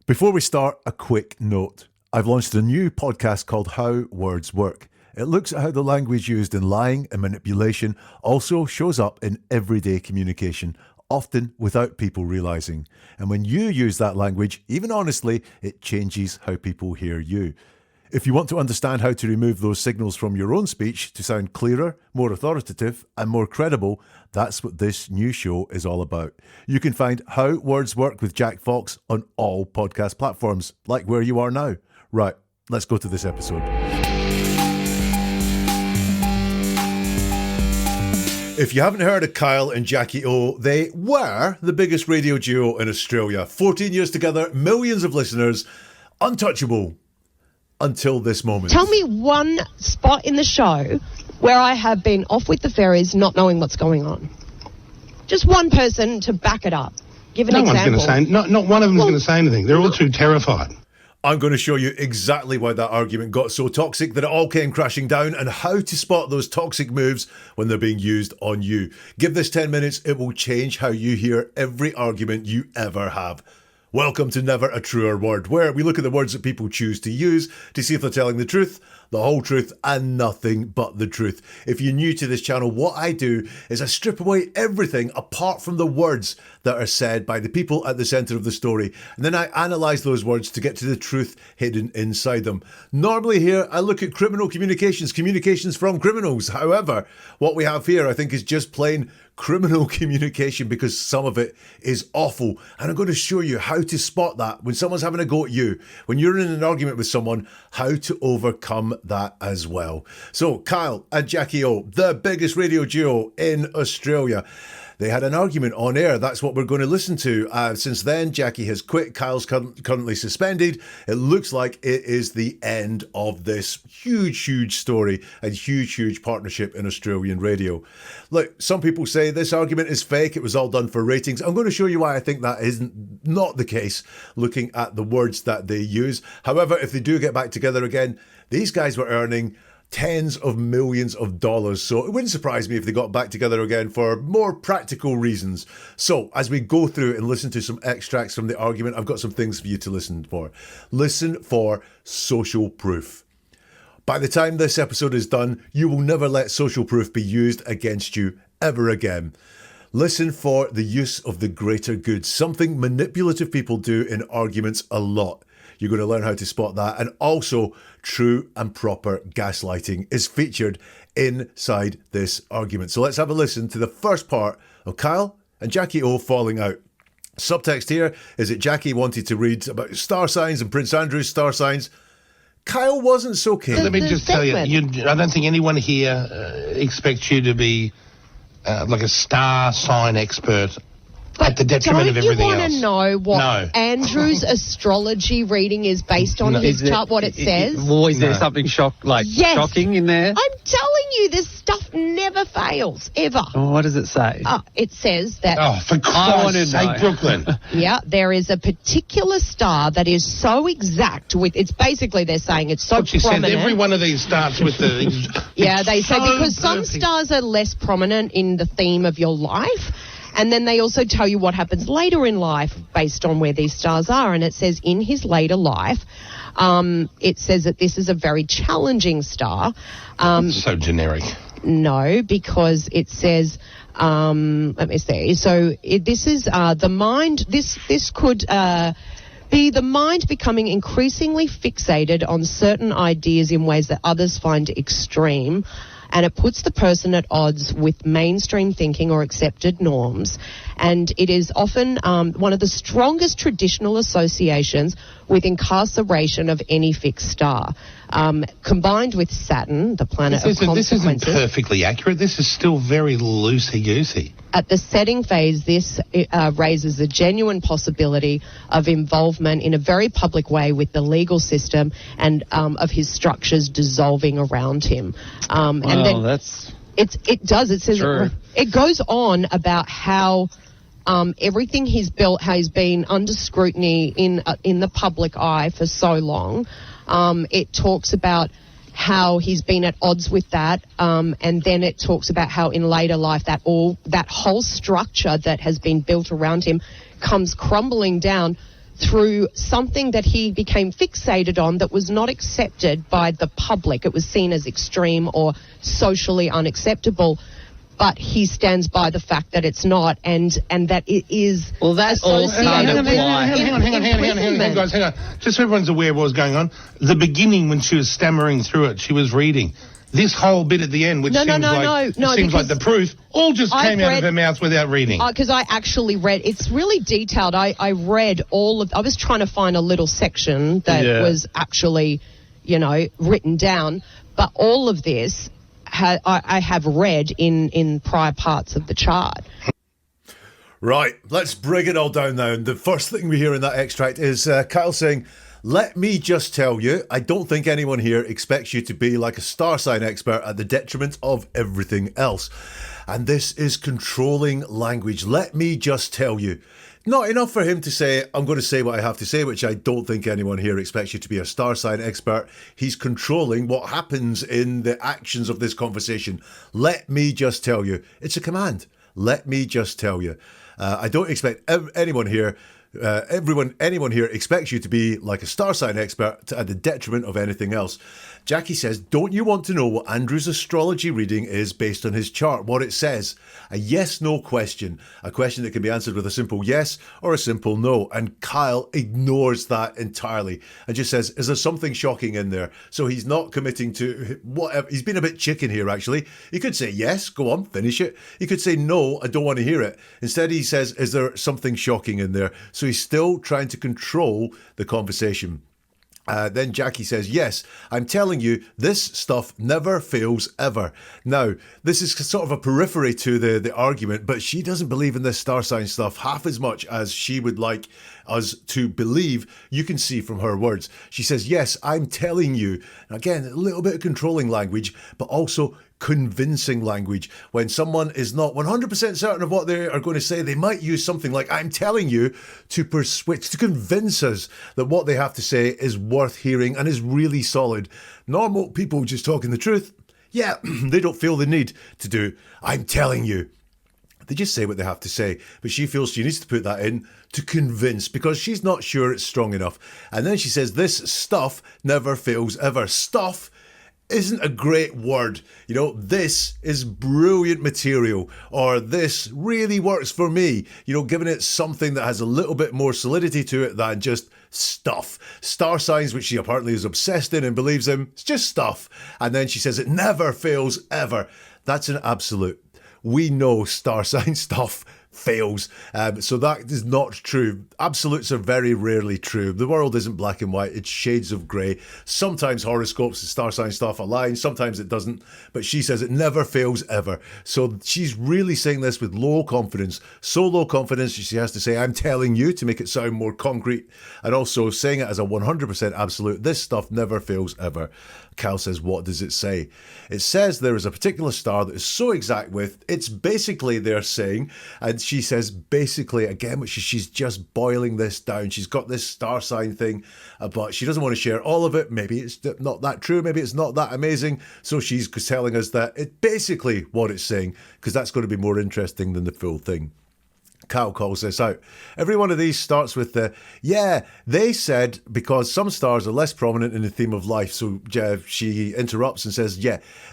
Before we start, a quick note. I've launched a new podcast called How Words Work. It looks at how the language used in lying and manipulation also shows up in everyday communication, often without people realising. And when you use that language, even honestly, it changes how people hear you. If you want to understand how to remove those signals from your own speech to sound clearer, more authoritative and more credible, that's what this new show is all about. You can find How Words Work with Jack Fox on all podcast platforms, like where you are now. Right, let's go to this episode. If you haven't heard of Kyle and Jackie O, they were the biggest radio duo in Australia. 14 years together, millions of listeners, untouchable. Until this moment. Tell me one spot in the show where I have been off with the fairies not knowing what's going on. Just one person to back it up. Give an example. One's going to say, not one of them is going to say anything. They're all too terrified. I'm going to show you exactly why that argument got so toxic that it all came crashing down and how to spot those toxic moves when they're being used on you. Give this 10 minutes, it will change how you hear every argument you ever have. Welcome to Never a Truer Word, where we look at the words that people choose to use to see if they're telling the truth, the whole truth, and nothing but the truth. If you're new to this channel, what I do is I strip away everything apart from the words that are said by the people at the centre of the story, and then I analyse those words to get to the truth hidden inside them. Normally here, I look at criminal communications from criminals. However, what we have here, I think, is just plain criminal communication because some of it is awful. And I'm going to show you how to spot that when someone's having a go at you, when you're in an argument with someone, how to overcome that as well. So Kyle and Jackie O, the biggest radio duo in Australia. They had an argument on air. That's what we're going to listen to. Since then, Jackie has quit. Kyle's currently suspended. It looks like it is the end of this huge story and huge partnership in Australian radio. Look, some people say this argument is fake. It was all done for ratings. I'm going to show you why I think that isn't not the case, looking at the words that they use. However, if they do get back together again, these guys were earning tens of millions of dollars. So it wouldn't surprise me if they got back together again for more practical reasons. So as we go through and listen to some extracts from the argument, I've got some things for you to listen for. Listen for social proof. By the time this episode is done, you will never let social proof be used against you ever again. Listen for the use of the greater good, something manipulative people do in arguments a lot. You're going to learn how to spot that. And also, true and proper gaslighting is featured inside this argument. So let's have a listen to the first part of Kyle and Jackie O falling out. Subtext here is that Jackie wanted to read about star signs and Prince Andrew's star signs. Kyle wasn't so keen. Let me just tell you, I don't think anyone here expects you to be like a star sign expert. But at the detriment of everything else. Don't you want to know what Andrew's astrology reading is based on his chart, what it says? Well, is there something shocking in there? I'm telling you, this stuff never fails, ever. Oh, what does it say? It says that... Oh, for Christ's sake, Brooklyn. Yeah, there is a particular star that is so exact with... It's basically, they're saying it's so prominent. Said every one of these starts with the... Yeah, they say because some stars are less prominent in the theme of your life. And then they also tell you what happens later in life based on where these stars are. And it says in his later life, it says that this is a very challenging star. So generic. No, because it says, let me see. So this is the mind. This could be the mind becoming increasingly fixated on certain ideas in ways that others find extreme. And it puts the person at odds with mainstream thinking or accepted norms. And it is often one of the strongest traditional associations with incarceration of any fixed star. Combined with Saturn, the planet of consequences. This isn't perfectly accurate. This is still very loosey-goosey. At the setting phase, this raises the genuine possibility of involvement in a very public way with the legal system and of his structures dissolving around him. And then that's... It does. It says it goes on about how everything he's built has been under scrutiny in the public eye for so long. It talks about how he's been at odds with that, and then it talks about how in later life that whole structure that has been built around him comes crumbling down through something that he became fixated on that was not accepted by the public. It was seen as extreme or socially unacceptable. But he stands by the fact that it's not, and that it is. Well, that's all kind of why. Hang on, guys, hang on. Just so everyone's aware of what was going on. The beginning, when she was stammering through it, she was reading. This whole bit at the end, which seems like the proof, all just came out of her mouth without reading. Because I actually read. It's really detailed. I read all of. I was trying to find a little section that was actually, written down. But all of this, I have read in prior parts of the chart. Right, let's bring it all down now. And the first thing we hear in that extract is Kyle saying, "Let me just tell you, I don't think anyone here expects you to be like a star sign expert at the detriment of everything else." And this is controlling language. Let me just tell you. Not enough for him to say, I'm going to say what I have to say, which I don't think anyone here expects you to be a star sign expert. He's controlling what happens in the actions of this conversation. Let me just tell you. It's a command. Let me just tell you. I don't expect anyone here expects you to be like a star sign expert at the detriment of anything else. Jackie says, don't you want to know what Andrew's astrology reading is based on his chart? What it says? A yes-no question. A question that can be answered with a simple yes or a simple no. And Kyle ignores that entirely and just says, is there something shocking in there? So he's not committing to whatever. He's been a bit chicken here, actually. He could say yes, go on, finish it. He could say no, I don't want to hear it. Instead, he says, is there something shocking in there? So he's still trying to control the conversation. Then Jackie says, yes, I'm telling you, this stuff never fails ever. Now, this is sort of a periphery to the argument, but she doesn't believe in this star sign stuff half as much as she would like us to believe. You can see from her words. She says, yes, I'm telling you. Again, a little bit of controlling language, but also convincing language. When someone is not 100% certain of what they are going to say, they might use something like I'm telling you to persuade, to convince us that what they have to say is worth hearing and is really solid. Normal people just talking the truth, yeah, they don't feel the need to do I'm telling you. They just say what they have to say, but she feels she needs to put that in to convince because she's not sure it's strong enough. And then she says this stuff never fails ever. Stuff isn't a great word. This is brilliant material, or this really works for me. Giving it something that has a little bit more solidity to it than just stuff. Star signs, which she apparently is obsessed in and believes in, it's just stuff. And then she says it never fails ever. That's an absolute. We know star sign stuff fails. So that is not true. Absolutes are very rarely true. The world isn't black and white. It's shades of grey. Sometimes horoscopes and star sign stuff align. Sometimes it doesn't. But she says it never fails ever. So she's really saying this with low confidence. So low confidence she has to say, I'm telling you, to make it sound more concrete. And also saying it as a 100% absolute. This stuff never fails ever. Cal says, what does it say? It says there is a particular star that is so exact with, it's basically they're saying, and she says basically again, which she's just boiling this down. She's got this star sign thing, but she doesn't want to share all of it. Maybe it's not that true. Maybe it's not that amazing. So she's telling us that it's basically what it's saying, because that's going to be more interesting than the full thing. Cal calls this out. Every one of these starts with they said, because some stars are less prominent in the theme of life. So she interrupts and says,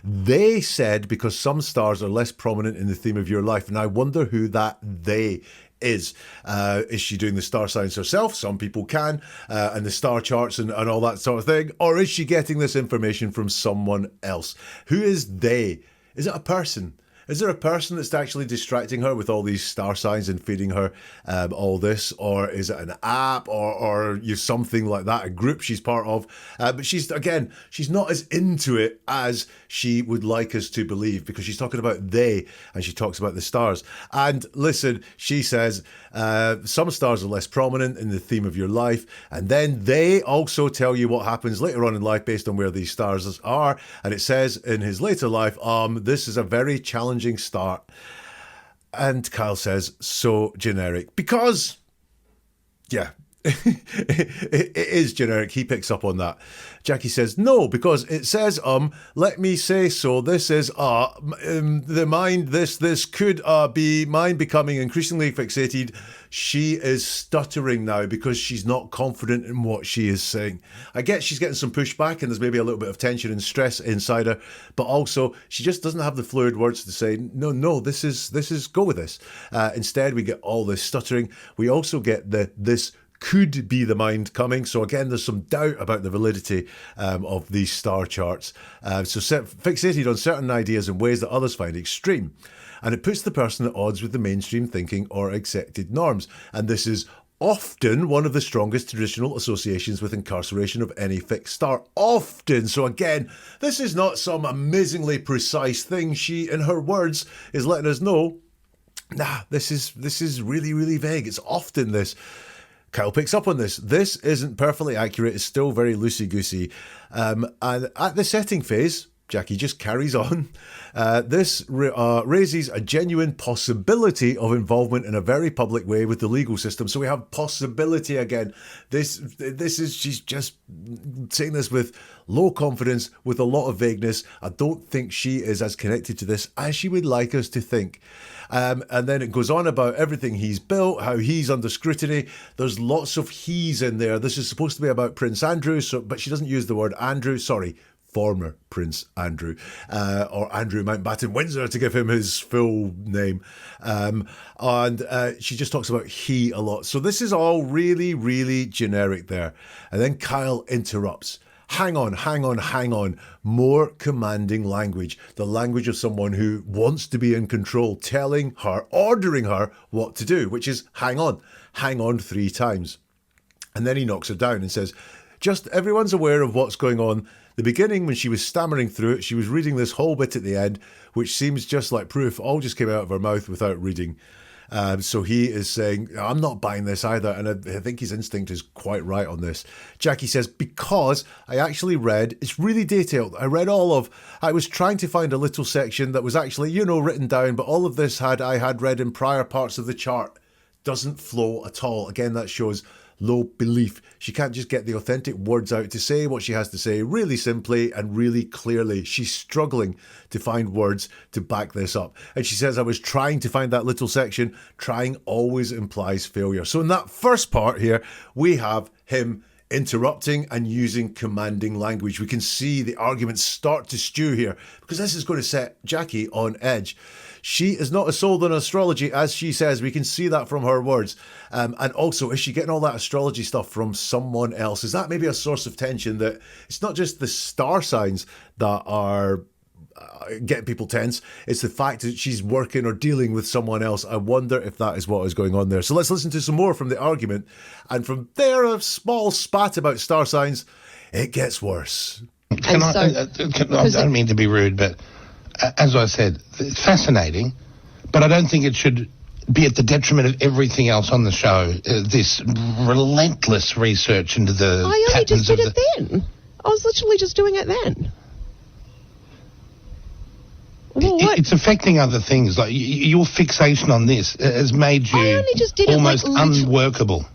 they said because some stars are less prominent in the theme of your life. And I wonder who that they is. Is she doing the star signs herself? Some people can, and the star charts and all that sort of thing. Or is she getting this information from someone else? Who is they? Is it a person? Is there a person that's actually distracting her with all these star signs and feeding her all this? Or is it an app or something like that, a group she's part of? But she's not as into it as she would like us to believe, because she's talking about they and she talks about the stars. And listen, she says some stars are less prominent in the theme of your life. And then they also tell you what happens later on in life based on where these stars are. And it says in his later life, this is a very challenging start. And Kyle says, so generic, because It is generic. He picks up on that. Jackie says, no, because it says, let me say so. This is, the mind, this could be mind becoming increasingly fixated. She is stuttering now because she's not confident in what she is saying. I get she's getting some pushback and there's maybe a little bit of tension and stress inside her, but also she just doesn't have the fluid words to say, no, this is, go with this. Instead, we get all this stuttering. We also get this could be the mind coming. So again, there's some doubt about the validity of these star charts. Fixated on certain ideas in ways that others find extreme. And it puts the person at odds with the mainstream thinking or accepted norms. And this is often one of the strongest traditional associations with incarceration of any fixed star. Often. So again, this is not some amazingly precise thing. She, in her words, is letting us know, this is really, really vague. It's often this. Kyle picks up on this. This isn't perfectly accurate. It's still very loosey-goosey. And at the setting phase, Jackie just carries on. This raises a genuine possibility of involvement in a very public way with the legal system. So we have possibility again. This is, she's just saying this with low confidence, with a lot of vagueness. I don't think she is as connected to this as she would like us to think. And then it goes on about everything he's built, how he's under scrutiny. There's lots of he's in there. This is supposed to be about Prince Andrew, but she doesn't use the word Andrew. Sorry, former Prince Andrew, or Andrew Mountbatten Windsor to give him his full name. And she just talks about he a lot. So this is all really, really generic there. And then Kyle interrupts. Hang on. More commanding language. The language of someone who wants to be in control, telling her, ordering her what to do, which is hang on 3 times. And then he knocks her down and says, just everyone's aware of what's going on. The beginning, when she was stammering through it, she was reading this whole bit at the end, which seems just like proof, all just came out of her mouth without reading. So he is saying, I'm not buying this either. And I think his instinct is quite right on this. Jackie says, because I actually read, it's really detailed. I was trying to find a little section that was actually, written down, but all of this I had read in prior parts of the chart. Doesn't flow at all. Again, that shows low belief. She can't just get the authentic words out to say what she has to say really simply and really clearly. She's struggling to find words to back this up. And she says, I was trying to find that little section. Trying always implies failure. So in that first part here, we have him interrupting and using commanding language. We can see the arguments start to stew here because this is going to set Jackie on edge. She is not as sold on astrology as she says. We can see that from her words. And also, is she getting all that astrology stuff from someone else? Is that maybe a source of tension, that it's not just the star signs that are getting people tense, it's the fact that she's working or dealing with someone else? I wonder if that is what is going on there. So let's listen to some more from the argument. And from there, a small spat about star signs. It gets worse. I don't mean to be rude, but as I said, it's fascinating, but I don't think it should be at the detriment of everything else on the show. This relentless research into the I only just did it then. I was literally just doing it then. It's affecting other things. Like your fixation on this has made you almost unworkable.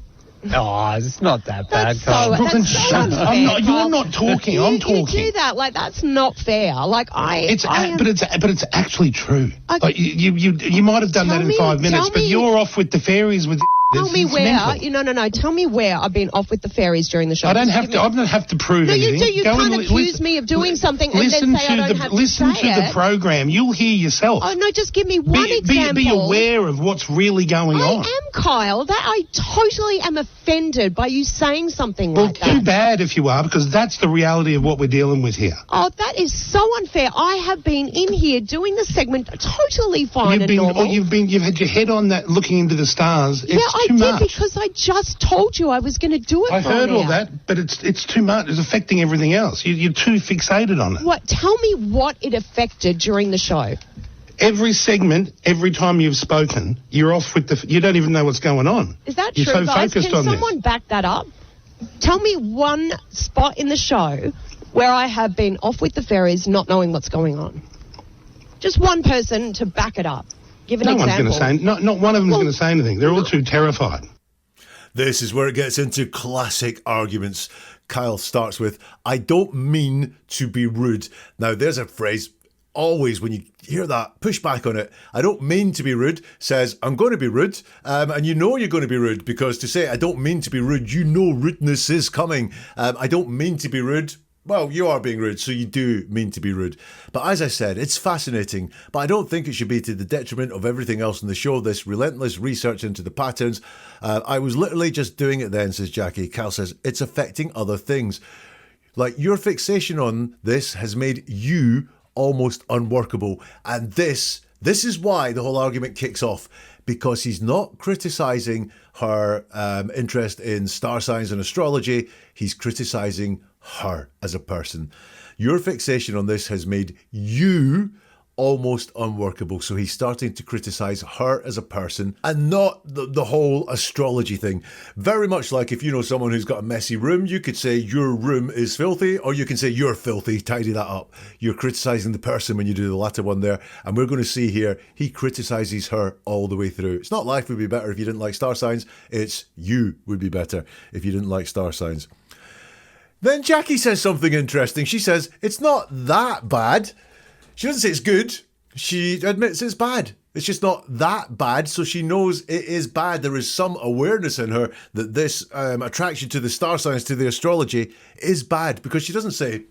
Oh, it's not that bad. You're not talking. I'm talking. You do that, that's not fair. But it's actually true. You might have done that in 5 minutes, but you're off with the fairies with. Tell me where. No. Tell me where I've been off with the fairies during the show. I don't have to prove anything. No, you do. You can't accuse me of doing something and then say I don't have to say it. Listen to the program. You'll hear yourself. Oh, no, just give me one example. Be aware of what's really going on. I am, Kyle. I totally am offended by you saying something like that. Well, too bad if you are, because that's the reality of what we're dealing with here. Oh, that is so unfair. I have been in here doing the segment totally fine and normal. You've had your head on that, looking into the stars. I did, because I just told you I was going to do it. I heard all that, but it's too much. It's affecting everything else. You're too fixated on it. What? Tell me what it affected during the show. Every segment, every time you've spoken, you're off with you don't even know what's going on. Is that you're true, so guys? Focused Can on someone this. back that up? Tell me one spot in the show where I have been off with the fairies, not knowing what's going on. Just one person to back it up. Give an example. One's going to say, not one of them is going to say anything. They're all too terrified. This is where it gets into classic arguments. Kyle starts with, I don't mean to be rude. Now, there's a phrase, always when you hear that, push back on it. I don't mean to be rude says, I'm going to be rude. And you know you're going to be rude because to say, I don't mean to be rude, you know rudeness is coming. I don't mean to be rude. Well, you are being rude, so you do mean to be rude. But as I said, it's fascinating, but I don't think it should be to the detriment of everything else in the show, this relentless research into the patterns. I was literally just doing it then, says Jackie. Cal says, it's affecting other things. Like, your fixation on this has made you almost unworkable. And this is why the whole argument kicks off. Because he's not criticising her interest in star signs and astrology, he's criticising her as a person. Your fixation on this has made you almost unworkable. So he's starting to criticise her as a person and not the whole astrology thing. Very much like if you know someone who's got a messy room, you could say your room is filthy, or you can say you're filthy, tidy that up. You're criticising the person when you do the latter one there. And we're going to see here, he criticises her all the way through. It's not life would be better if you didn't like star signs. It's you would be better if you didn't like star signs. Then Jackie says something interesting. She says, it's not that bad. She doesn't say it's good. She admits it's bad. It's just not that bad, so she knows it is bad. There is some awareness in her that this attraction to the star signs, to the astrology, is bad, because she doesn't say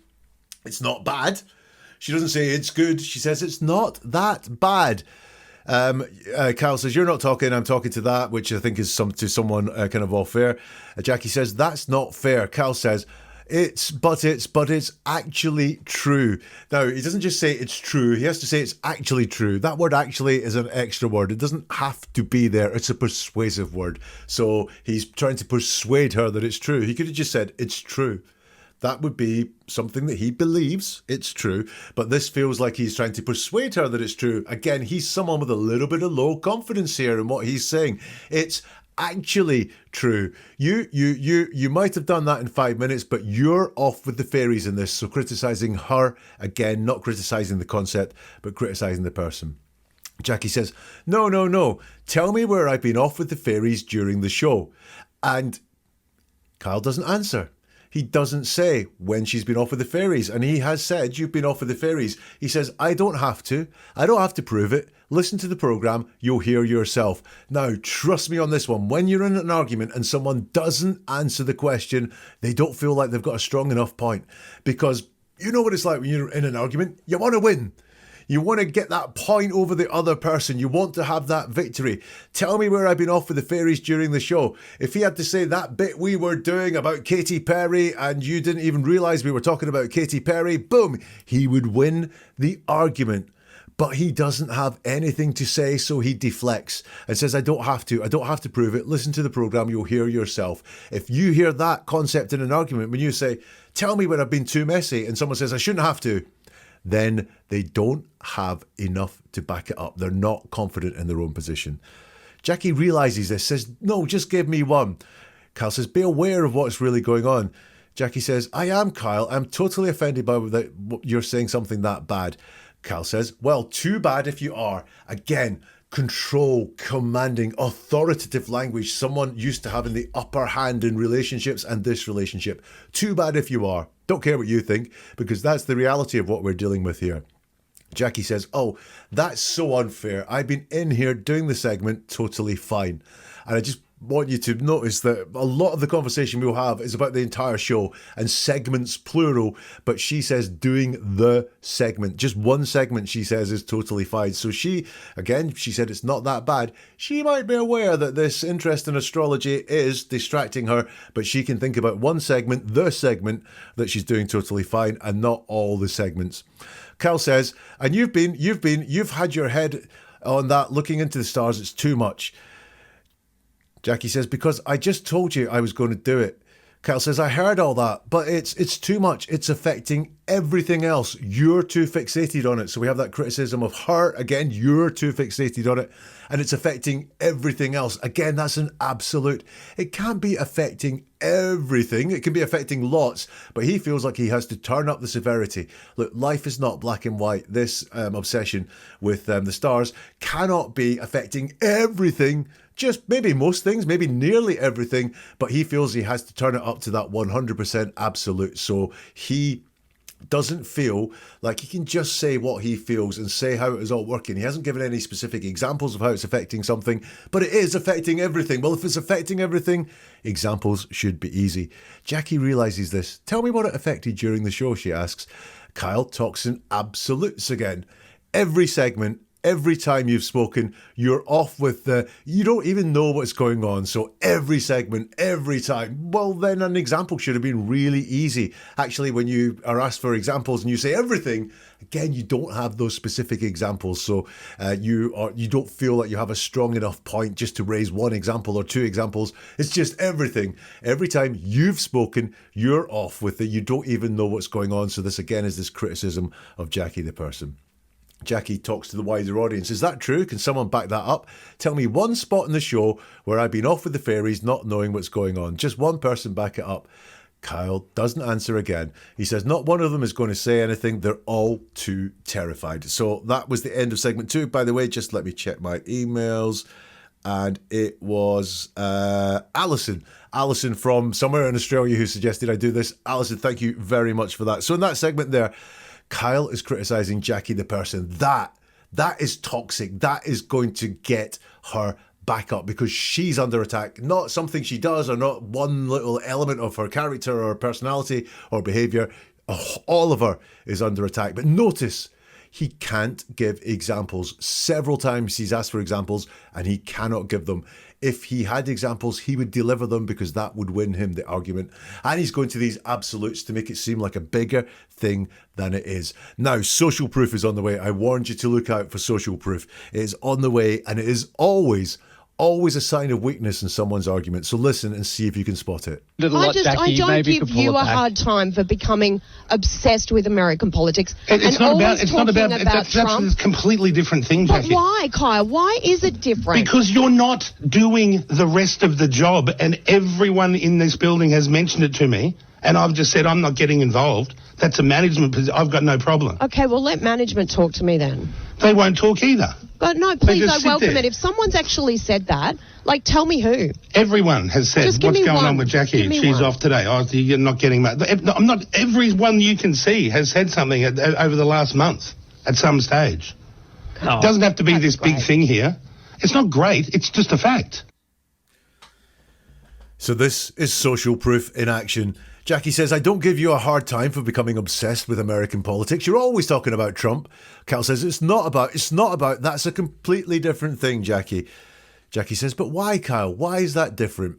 it's not bad. She doesn't say it's good. She says it's not that bad. Kyle says, you're not talking, I'm talking to that, which I think is to someone kind of off air. Jackie says, that's not fair. Kyle says, it's actually true. Now, he doesn't just say it's true. He has to say it's actually true. That word actually is an extra word. It doesn't have to be there. It's a persuasive word. So he's trying to persuade her that it's true. He could have just said it's true. That would be something that he believes it's true. But this feels like he's trying to persuade her that it's true. Again, he's someone with a little bit of low confidence here in what he's saying. It's actually true. You might have done that in 5 minutes, but you're off with the fairies in this. So criticising her, again, not criticising the concept, but criticising the person. Jackie says, no. Tell me where I've been off with the fairies during the show. And Kyle doesn't answer. He doesn't say when she's been off with the fairies. And he has said, you've been off with the fairies. He says, I don't have to. I don't have to prove it. Listen to the programme. You'll hear yourself. Now, trust me on this one. When you're in an argument and someone doesn't answer the question, they don't feel like they've got a strong enough point. Because you know what it's like when you're in an argument? You want to win. You want to get that point over the other person. You want to have that victory. Tell me where I've been off with the fairies during the show. If he had to say that bit we were doing about Katy Perry and you didn't even realise we were talking about Katy Perry, boom, he would win the argument. But he doesn't have anything to say, so he deflects and says, I don't have to prove it. Listen to the programme, you'll hear yourself. If you hear that concept in an argument, when you say, tell me when I've been too messy, and someone says, I shouldn't have to, then they don't have enough to back it up. They're not confident in their own position. Jackie realises this, says, no, just give me one. Kyle says, be aware of what's really going on. Jackie says, I am, Kyle. I'm totally offended by that you're saying something that bad. Kyle says, well, too bad if you are. Again, control, commanding, authoritative language, someone used to having the upper hand in relationships and this relationship. Too bad if you are. Don't care what you think, because that's the reality of what we're dealing with here. Jackie says, oh, that's so unfair. I've been in here doing the segment totally fine. And I just want you to notice that a lot of the conversation we'll have is about the entire show and segments plural, but she says doing the segment. Just one segment, she says, is totally fine. So she said it's not that bad. She might be aware that this interest in astrology is distracting her, but she can think about one segment, the segment, that she's doing totally fine, and not all the segments. Cal says, and you've had your head on that looking into the stars, it's too much. Jackie says, because I just told you I was going to do it. Kyle says, I heard all that, but it's too much. It's affecting everything else. You're too fixated on it. So we have that criticism of her. Again, you're too fixated on it. And it's affecting everything else. Again, that's an absolute. It can't be affecting everything. It can be affecting lots, but he feels like he has to turn up the severity. Look, life is not black and white. This obsession with the stars cannot be affecting everything just maybe most things, maybe nearly everything, but he feels he has to turn it up to that 100% absolute. So he doesn't feel like he can just say what he feels and say how it is all working. He hasn't given any specific examples of how it's affecting something, but it is affecting everything. Well, if it's affecting everything, examples should be easy. Jackie realises this. Tell me what it affected during the show, she asks. Kyle talks in absolutes again. Every segment, every time you've spoken, you're off with the, you don't even know what's going on. So every segment, every time, well, then an example should have been really easy. Actually, when you are asked for examples and you say everything, again, you don't have those specific examples. So you don't feel like you have a strong enough point just to raise one example or two examples. It's just everything. Every time you've spoken, you're off with it. You don't even know what's going on. So this, again, is this criticism of Jackie the person. Jackie talks to the wider audience. Is that true? Can someone back that up? Tell me one spot in the show where I've been off with the fairies, not knowing what's going on. Just one person back it up. Kyle doesn't answer again. He says not one of them is going to say anything. They're all too terrified. So that was the end of segment 2. By the way, just let me check my emails. And it was Alison from somewhere in Australia who suggested I do this. Alison, thank you very much for that. So in that segment there, Kyle is criticising Jackie the person. That is toxic. That is going to get her back up because she's under attack. Not something she does or not one little element of her character or personality or behaviour. All of her is under attack. But notice he can't give examples. Several times he's asked for examples and he cannot give them. If he had examples, he would deliver them because that would win him the argument. And he's going to these absolutes to make it seem like a bigger thing than it is. Now, social proof is on the way. I warned you to look out for social proof. It is on the way and it is always a sign of weakness in someone's argument. So listen and see if you can spot it. I don't give you a hard time for becoming obsessed with American politics. It's not about Trump. That's a completely different thing, Jackie. But why, Kyle? Why is it different? Because you're not doing the rest of the job, and everyone in this building has mentioned it to me, and I've just said I'm not getting involved. That's a management position. I've got no problem. Okay, well, let management talk to me then. They won't talk either. But no, please, I welcome it. If someone's actually said that, like, tell me who. Everyone has said, what's going on with Jackie? She's off today. Oh, you're not getting... I'm not... Everyone you can see has said something over the last month at some stage. It doesn't have to be this big thing here. It's not great. It's just a fact. So this is social proof in action. Jackie says, I don't give you a hard time for becoming obsessed with American politics. You're always talking about Trump. Kyle says, it's not about, that's a completely different thing, Jackie. Jackie says, but why, Kyle? Why is that different?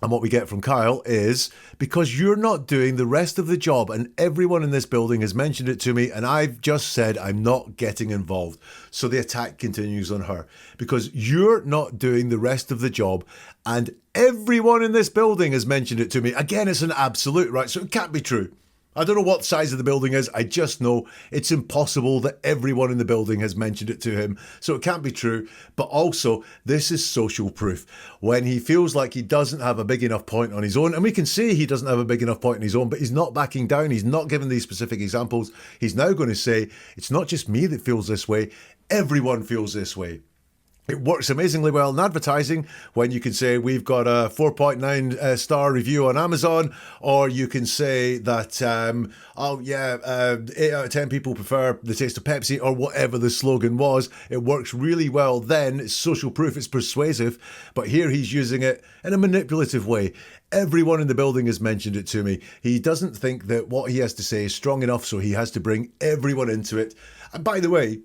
And what we get from Kyle is, because you're not doing the rest of the job, and everyone in this building has mentioned it to me, and I've just said I'm not getting involved. So the attack continues on her. Because you're not doing the rest of the job, and everyone in this building has mentioned it to me. Again, it's an absolute, right? So it can't be true. I don't know what size of the building is. I just know it's impossible that everyone in the building has mentioned it to him. So it can't be true. But also, this is social proof. When he feels like he doesn't have a big enough point on his own, and we can see he doesn't have a big enough point on his own, but he's not backing down. He's not giving these specific examples. He's now going to say, it's not just me that feels this way. Everyone feels this way. It works amazingly well in advertising when you can say we've got a 4.9 star review on Amazon, or you can say that, 8 out of 10 people prefer the taste of Pepsi, or whatever the slogan was. It works really well then. It's social proof. It's persuasive. But here he's using it in a manipulative way. Everyone in the building has mentioned it to me. He doesn't think that what he has to say is strong enough, so he has to bring everyone into it. And by the way,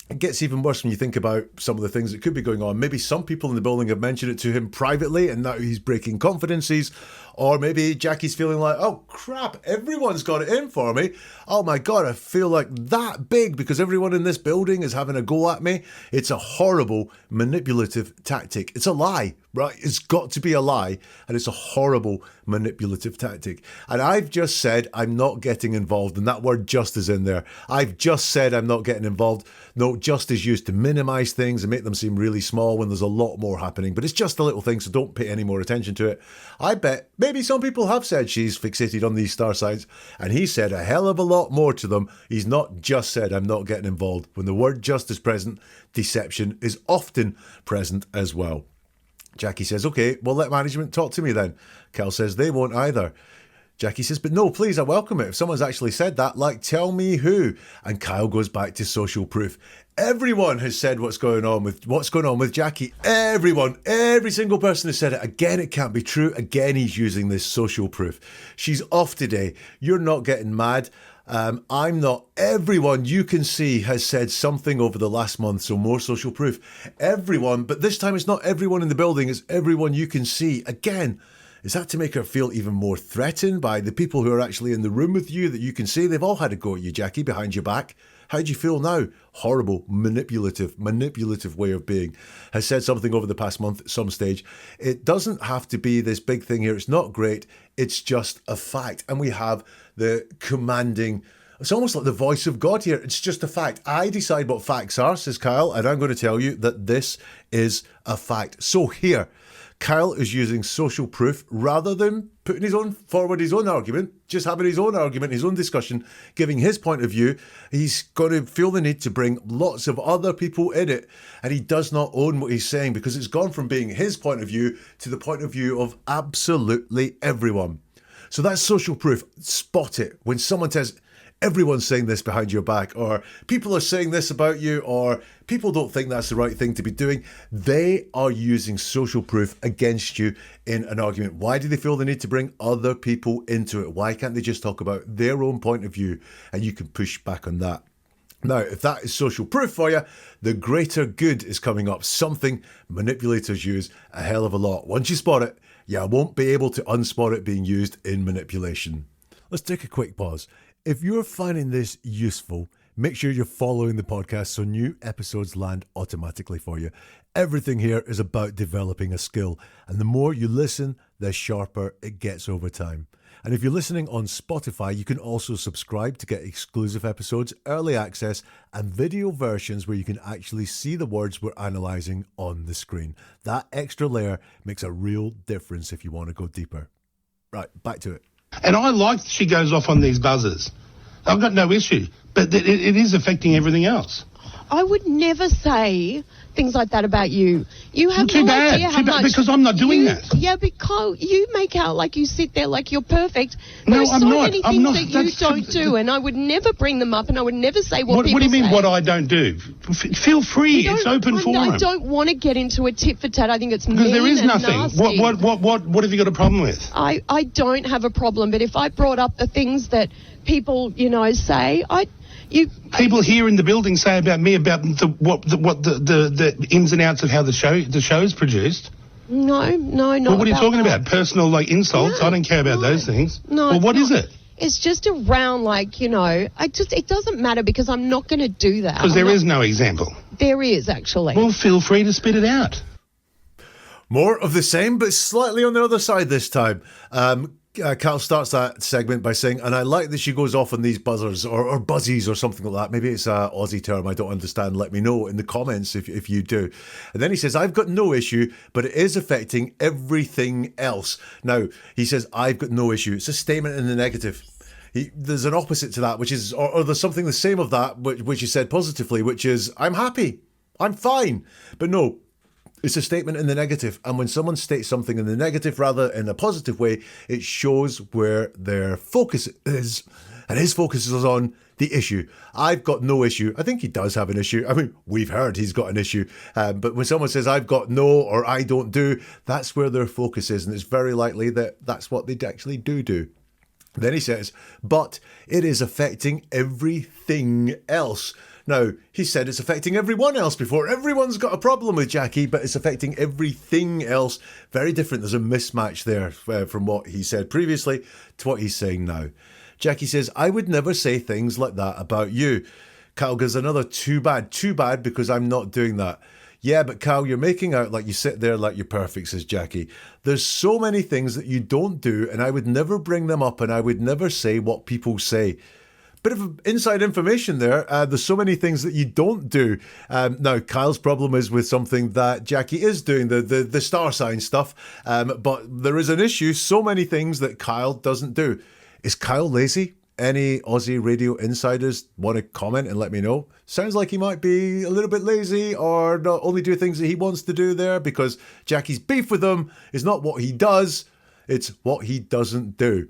it gets even worse when you think about some of the things that could be going on. Maybe some people in the building have mentioned it to him privately and now he's breaking confidences. Or maybe Jackie's feeling like, oh crap, everyone's got it in for me. Oh my God, I feel like that big because everyone in this building is having a go at me. It's a horrible manipulative tactic. It's a lie, right? It's got to be a lie. And it's a horrible manipulative tactic. And I've just said I'm not getting involved. And that word just is in there. I've just said I'm not getting involved. No, just is used to minimize things and make them seem really small when there's a lot more happening. But it's just a little thing, so don't pay any more attention to it. I bet maybe some people have said she's fixated on these star signs, and he said a hell of a lot more to them. He's not just said I'm not getting involved. When the word just is present, deception is often present as well. Jackie says, okay, well, let management talk to me then. Kyle says, they won't either. Jackie says, but no, please, I welcome it. If someone's actually said that, like, tell me who. And Kyle goes back to social proof. Everyone has said what's going on with Jackie. Everyone, every single person has said it. Again, it can't be true. Again, he's using this social proof. She's off today. You're not getting mad. I'm not. Everyone you can see has said something over the last month, so more social proof. Everyone, but this time it's not everyone in the building, it's everyone you can see. Again, is that to make her feel even more threatened by the people who are actually in the room with you that you can see? They've all had a go at you, Jackie, behind your back. How do you feel now? Horrible, manipulative way of being. Has said something over the past month at some stage. It doesn't have to be this big thing here. It's not great. It's just a fact. And we have the commanding, it's almost like the voice of God here. It's just a fact. I decide what facts are, says Kyle, and I'm going to tell you that this is a fact. So here, Kyle is using social proof rather than putting his own argument, just having his own argument, his own discussion, giving his point of view. He's going to feel the need to bring lots of other people in it, and he does not own what he's saying because it's gone from being his point of view to the point of view of absolutely everyone. So that's social proof. Spot it. When someone says, everyone's saying this behind your back, or people are saying this about you, or people don't think that's the right thing to be doing, they are using social proof against you in an argument. Why do they feel the need to bring other people into it? Why can't they just talk about their own point of view and you can push back on that? Now, if that is social proof for you, the greater good is coming up, something manipulators use a hell of a lot. Once you spot it, you won't be able to unspot it being used in manipulation. Let's take a quick pause. If you're finding this useful, make sure you're following the podcast so new episodes land automatically for you. Everything here is about developing a skill, and the more you listen, the sharper it gets over time. And if you're listening on Spotify, you can also subscribe to get exclusive episodes, early access, and video versions where you can actually see the words we're analysing on the screen. That extra layer makes a real difference if you want to go deeper. Right, back to it. And I like that she goes off on these buzzers. I've got no issue, but it is affecting everything else. I would never say things like that about you. You have too no bad, idea how too bad, much because I'm not doing that. Yeah, because you make out like you sit there like you're perfect. No, There's I'm so not. many I'm things not. that you don't do, and I would never bring them up, and I would never say what people What do you mean say. what I don't do? Feel free. It's open forum. I don't want to get into a tit for tat. I think it's mean because there is and nothing. nasty. What have you got a problem with? I don't have a problem, but if I brought up the things that people, say, People here in the building say about me about the ins and outs of how the show is produced. No, not. Well, what are you talking that. about? Personal insults? No, I don't care about those things. No. Well, what is it? It's just around it doesn't matter because I'm not going to do that. Because there is no example. There is actually. Well, feel free to spit it out. More of the same, but slightly on the other side this time. Cal starts that segment by saying, and I like that she goes off on these buzzers or buzzies or something like that. Maybe it's an Aussie term I don't understand. Let me know in the comments if you do. And then he says, I've got no issue, but it is affecting everything else. Now, he says, I've got no issue. It's a statement in the negative. There's an opposite to that, which is, or there's something the same of that, which he said positively, which is, I'm happy. I'm fine. But no. It's a statement in the negative, and when someone states something in the negative rather in a positive way, it shows where their focus is, and his focus is on the issue. I've got no issue. I think he does have an issue. I mean, we've heard he's got an issue, but when someone says I've got no or I don't do, that's where their focus is, and it's very likely that that's what they actually do. Then he says, but it is affecting everything else. Now, he said it's affecting everyone else before. Everyone's got a problem with Jackie, but it's affecting everything else. Very different. There's a mismatch there from what he said previously to what he's saying now. Jackie says, I would never say things like that about you. Kyle gives another too bad because I'm not doing that. Yeah, but Kyle, you're making out like you sit there like you're perfect, says Jackie. There's so many things that you don't do, and I would never bring them up, and I would never say what people say. Bit of inside information there. There's so many things that you don't do. Now, Kyle's problem is with something that Jackie is doing, the star sign stuff. But there is an issue, so many things that Kyle doesn't do. Is Kyle lazy? Any Aussie radio insiders want to comment and let me know? Sounds like he might be a little bit lazy or not only do things that he wants to do there, because Jackie's beef with him is not what he does, it's what he doesn't do.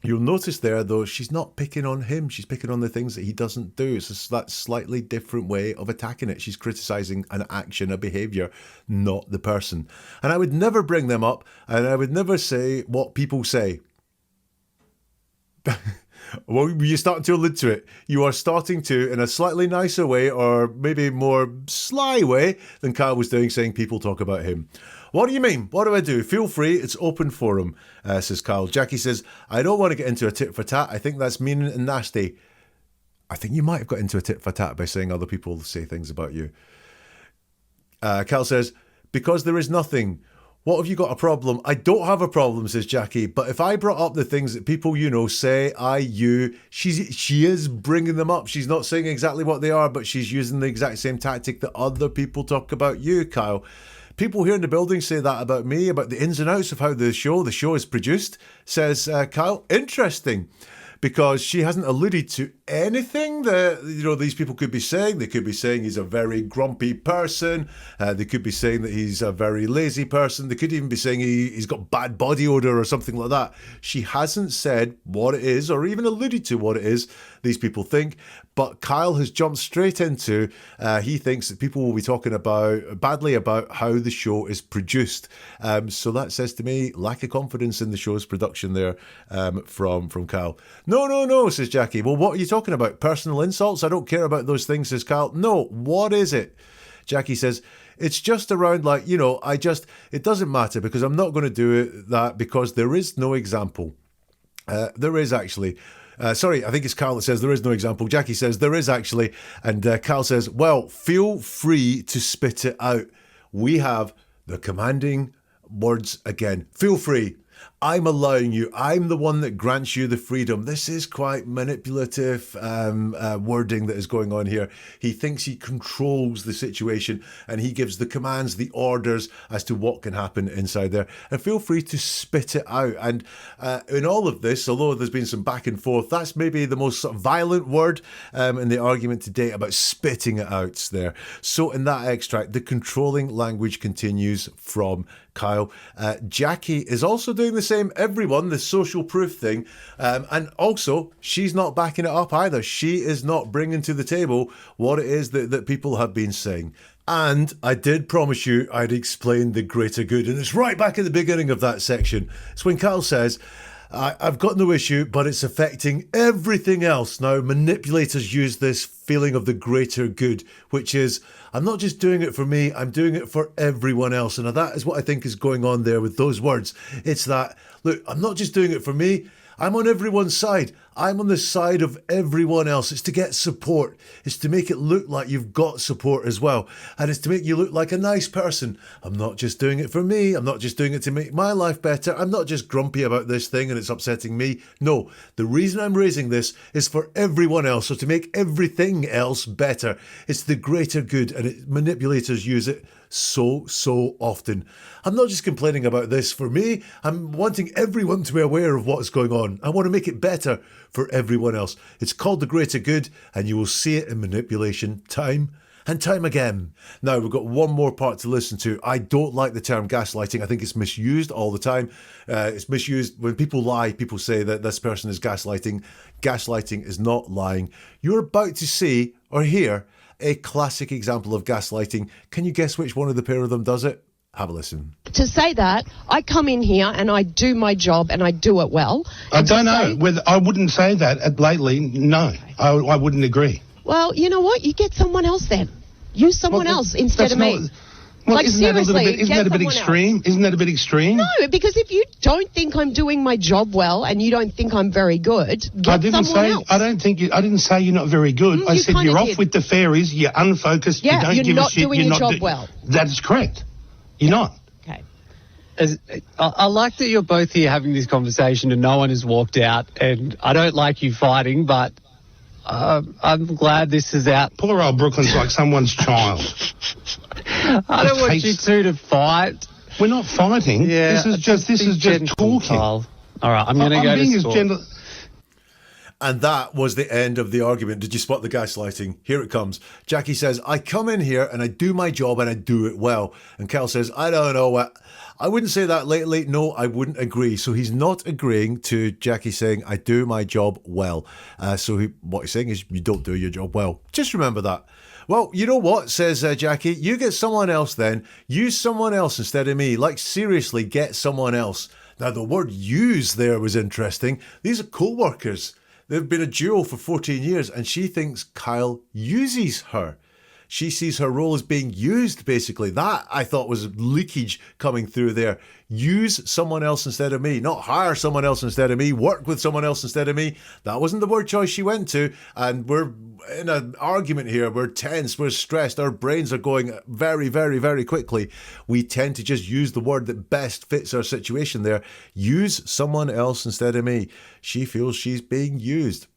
You'll notice there, though, she's not picking on him. She's picking on the things that he doesn't do. It's just that slightly different way of attacking it. She's criticising an action, a behaviour, not the person. And I would never bring them up, and I would never say what people say. Well, you're starting to allude to it. You are starting to, in a slightly nicer way, or maybe more sly way than Kyle was doing, saying people talk about him. What do you mean? What do I do? Feel free. It's open forum, says Kyle. Jackie says, I don't want to get into a tit for tat. I think that's mean and nasty. I think you might have got into a tit for tat by saying other people say things about you. Kyle says, because there is nothing. What have you got a problem? I don't have a problem, says Jackie. But if I brought up the things that people, say, you, she is bringing them up. She's not saying exactly what they are, but she's using the exact same tactic that other people talk about you, Kyle. People here in the building say that about me, about the ins and outs of how the show is produced, says Kyle. Interesting. Because she hasn't alluded to anything that, these people could be saying. They could be saying he's a very grumpy person. They could be saying that he's a very lazy person. They could even be saying he's got bad body odor or something like that. She hasn't said what it is or even alluded to what it is these people think. But Kyle has jumped straight into, he thinks that people will be talking badly about how the show is produced. So that says to me, lack of confidence in the show's production there from Kyle. No, says Jackie. Well, what are you talking about? Personal insults? I don't care about those things, says Kyle. No, what is it? Jackie says, it's just around it doesn't matter because I'm not going to do that because there is no example. There is actually. Sorry, I think it's Kyle that says there is no example. Jackie says there is actually. And Kyle says, well, feel free to spit it out. We have the commanding words again. Feel free. I'm allowing you. I'm the one that grants you the freedom. This is quite manipulative wording that is going on here. He thinks he controls the situation and he gives the commands, the orders as to what can happen inside there. And feel free to spit it out. And in all of this, although there's been some back and forth, that's maybe the most sort of violent word in the argument today about spitting it out there. So in that extract, the controlling language continues from Kyle. Jackie is also doing the same. Everyone, the social proof thing. And also, she's not backing it up either. She is not bringing to the table what it is that people have been saying. And I did promise you I'd explain the greater good. And it's right back at the beginning of that section. It's when Kyle says, I've got no issue, but it's affecting everything else. Now, manipulators use this feeling of the greater good, which is, I'm not just doing it for me, I'm doing it for everyone else. And that is what I think is going on there with those words. It's that, look, I'm not just doing it for me, I'm on everyone's side. I'm on the side of everyone else. It's to get support. It's to make it look like you've got support as well. And it's to make you look like a nice person. I'm not just doing it for me. I'm not just doing it to make my life better. I'm not just grumpy about this thing and it's upsetting me. No, the reason I'm raising this is for everyone else. So to make everything else better. It's the greater good, and manipulators use it so often. I'm not just complaining about this for me. I'm wanting everyone to be aware of what's going on. I want to make it better for everyone else. It's called the greater good, and you will see it in manipulation time and time again. Now, we've got one more part to listen to. I don't like the term gaslighting. I think it's misused all the time. It's misused when people lie. People say that this person is gaslighting. Gaslighting is not lying. You're about to see or hear a classic example of gaslighting. Can you guess which one of the pair of them does it? Have a listen. To say that, I come in here and I do my job and I do it well. I don't know whether I wouldn't say that lately. No, okay. I wouldn't agree. Well, you know what? You get someone else then. Use someone else instead of me. Well, isn't that a bit extreme? Else. Isn't that a bit extreme? No, because if you don't think I'm doing my job well and you don't think I'm very good, get someone else. I didn't say you're not very good. I said you're off with the fairies. You're unfocused. Yeah, you don't give a shit. You're not doing your job well. That is correct. You're not. Okay. I like that you're both here having this conversation and no one has walked out. And I don't like you fighting, but I'm glad this is out. Poor old Brooklyn's like someone's child. I don't want you two to fight. We're not fighting. Yeah, this is just talking. All right, I'm going to go to sport. And that was the end of the argument. Did you spot the gaslighting? Here it comes. Jackie says, I come in here and I do my job and I do it well. And Kyle says, I don't know what. I wouldn't say that lately. No, I wouldn't agree. So he's not agreeing to Jackie saying, I do my job well. What he's saying is, you don't do your job well. Just remember that. Well, you know what, says Jackie, you get someone else then. Use someone else instead of me. Like, seriously, get someone else. Now, the word use there was interesting. These are co-workers. They've been a duo for 14 years and she thinks Kyle uses her. She sees her role as being used, basically. That, I thought, was leakage coming through there. Use someone else instead of me. Not hire someone else instead of me. Work with someone else instead of me. That wasn't the word choice she went to. And we're in an argument here. We're tense. We're stressed. Our brains are going very, very, very quickly. We tend to just use the word that best fits our situation there. Use someone else instead of me. She feels she's being used.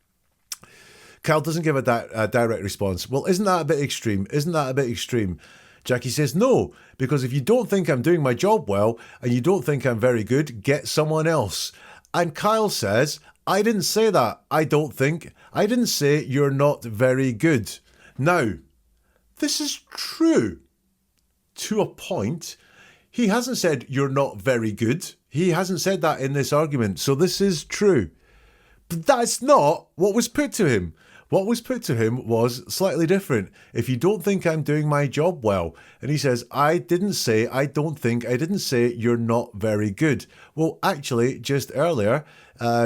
Kyle doesn't give a direct response. Well, isn't that a bit extreme? Isn't that a bit extreme? Jackie says, no, because if you don't think I'm doing my job well and you don't think I'm very good, get someone else. And Kyle says, I didn't say that. I didn't say you're not very good. Now, this is true to a point. He hasn't said you're not very good. He hasn't said that in this argument. So this is true. But that's not what was put to him. What was put to him was slightly different. If you don't think I'm doing my job well, and he says, I didn't say you're not very good. Well, actually, just earlier,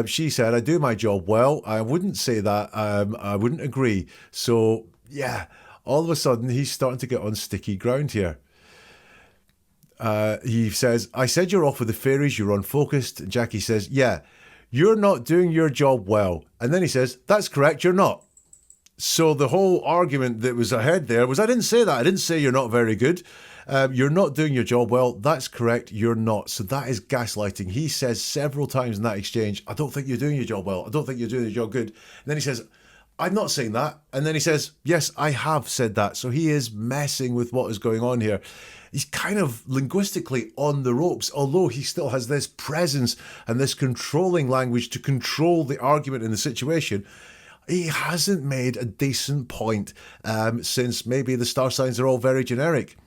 she said, I do my job well. I wouldn't say that. I wouldn't agree. So, yeah, all of a sudden, he's starting to get on sticky ground here. He says, I said you're off with the fairies, you're unfocused. Jackie says, yeah, you're not doing your job well. And then he says, that's correct, you're not. So the whole argument that was ahead there was, I didn't say that. I didn't say you're not very good. You're not doing your job well. That's correct. You're not. So that is gaslighting. He says several times in that exchange, I don't think you're doing your job well. I don't think you're doing your job good. And then he says, I'm not saying that. And then he says, yes, I have said that. So he is messing with what is going on here. He's kind of linguistically on the ropes, although he still has this presence and this controlling language to control the argument in the situation. He hasn't made a decent point since maybe the star signs are all very generic.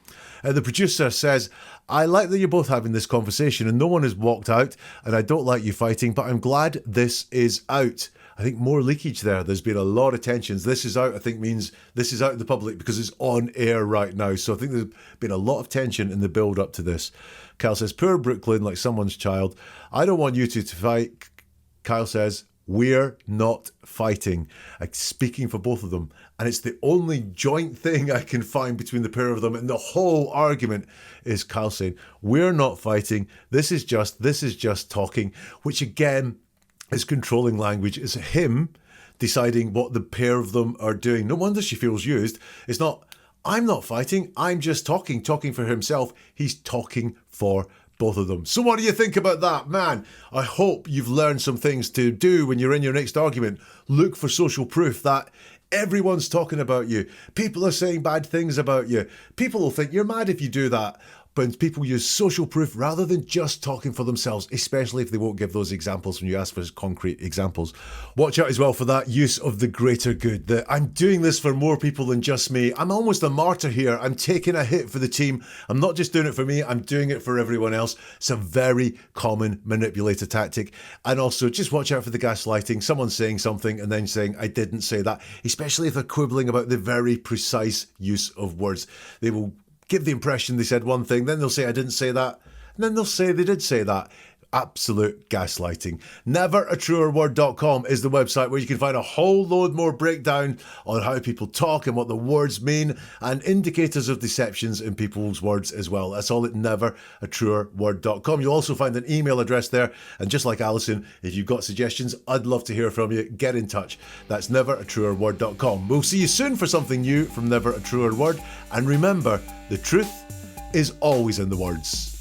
The producer says, I like that you're both having this conversation and no one has walked out and I don't like you fighting, but I'm glad this is out. I think more leakage there. There's been a lot of tensions. This is out, I think, means this is out in the public because it's on air right now. So I think there's been a lot of tension in the build up to this. Kyle says, poor Brooklyn, like someone's child. I don't want you two to fight. Kyle says, we're not fighting. Speaking for both of them. And it's the only joint thing I can find between the pair of them. And the whole argument is Kyle saying, we're not fighting. This is just talking, which again is controlling language. It's him deciding what the pair of them are doing. No wonder she feels used. It's not, I'm not fighting. I'm just talking for himself. He's talking for both of them. So what do you think about that? Man, I hope you've learned some things to do when you're in your next argument. Look for social proof that everyone's talking about you. People are saying bad things about you. People will think you're mad if you do that. But people use social proof rather than just talking for themselves, especially if they won't give those examples when you ask for concrete examples. Watch out as well for that use of the greater good. That I'm doing this for more people than just me. I'm almost a martyr here. I'm taking a hit for the team. I'm not just doing it for me. I'm doing it for everyone else. It's a very common manipulator tactic. And also just watch out for the gaslighting. Someone saying something and then saying, I didn't say that, especially if they're quibbling about the very precise use of words. They will give the impression they said one thing, then they'll say I didn't say that, and then they'll say they did say that. Absolute gaslighting. NeverAtruerWord.com is the website where you can find a whole load more breakdown on how people talk and what the words mean and indicators of deceptions in people's words as well. That's all at NeverAtruerWord.com. You'll also find an email address there. And just like Alison, if you've got suggestions, I'd love to hear from you. Get in touch. That's NeverAtruerWord.com. We'll see you soon for something new from Never a Truer Word. And remember, the truth is always in the words.